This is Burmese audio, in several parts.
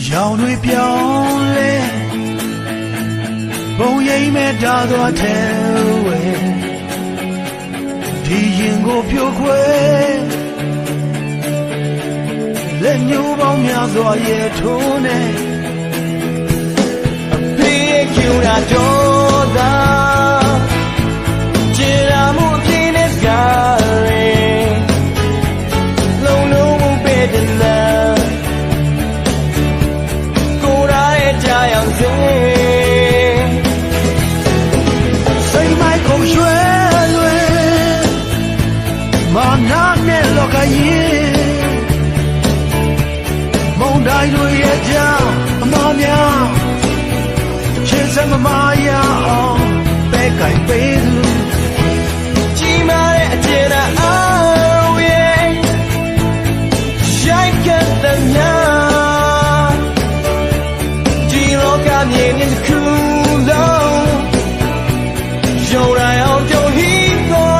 ရောင်တွေပြောင်းလဲဘုံရိမ်မဲ့တာသွားတယ်ဝဲဒီရင်ကိုပြိုခွဲလက်ညှိုးပေါင်းများစွာရဲ့ထိုးနေအဖေးကျူတာတော့သာကျေရာမှုအပြင်းနဲ့ကားရဲလုံးလုံးမပဲတဲ့လားကိုရာရဲ့ကြာရောက်စေစိတ်မိုက်ကိုရွှဲလွယ်မာနာနဲ့လောကကြီးမုန်တိုင်းတွေရဲ့ကြောင်အမောင်များချစ်စမမရအောင်ပဲကြိုင်ပေးသူကြီးမားတဲ့အကျဉ်းအားရဲ့ရိုက်ကတဲ့များဒီလောကမြင်နေခုလုံးရုံရအောင်ကြုံဟိကော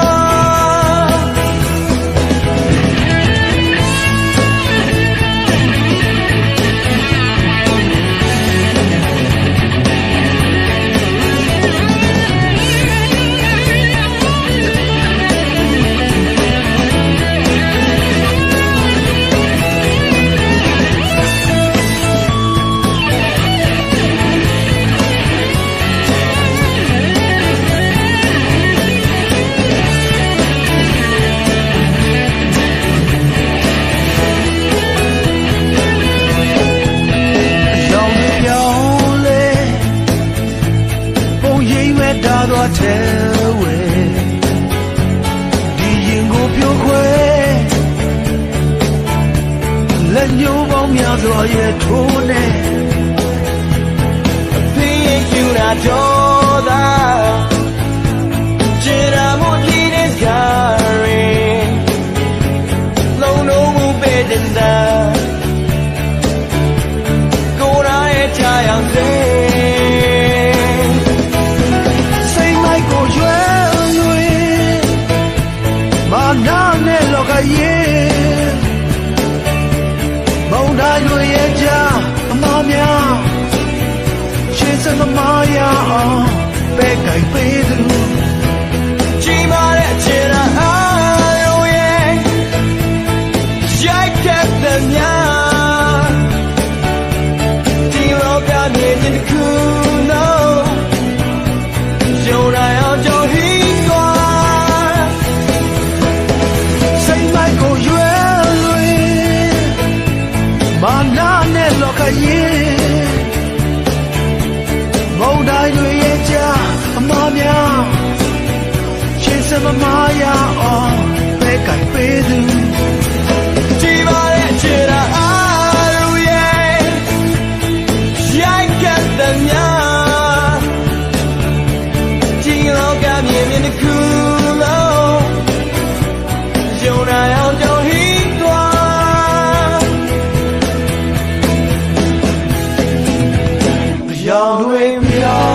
သွားတယ်ဝဲဒီရင်ကိုပြိုခွဲလက်ညှိုးပေါင်းများစွာရဲ့ထိုးနေအဖေးကျူတာတော့သာကျေရာမှုကြီးတဲ့ကားရဲလုံးလုံးမပဲတဲ့လားကိုရာရဲ့ကြာရောက်စေနာနဲ့လောကကြီးမုန်တိုင်းတွေရဲ့ကြားအမောင်များချစ်စမမရအောင်ပဲကြိုင်ပေးသူကြီးမားတဲ့အချစ်အားရဲ့ရိုက်ကတဲ့များဒီလောကမြင်တဲ့ခုလုံးရုံရအောင်ကြုံဟိမာနာနဲ့လောကကြီးမုန်တိုင်းတွေရဲ့ကြားအမောင်များချစ်စမမရအောင်ပဲကြိုင်ပေးသူကြီးပါတဲ့ချစ်တာအားရဲ့ရိုက်ကတဲ့များဒီလောကမြင်တဲ့ခုလုံးရုံရအောင်ကြုံဟိရောင်တွေပြော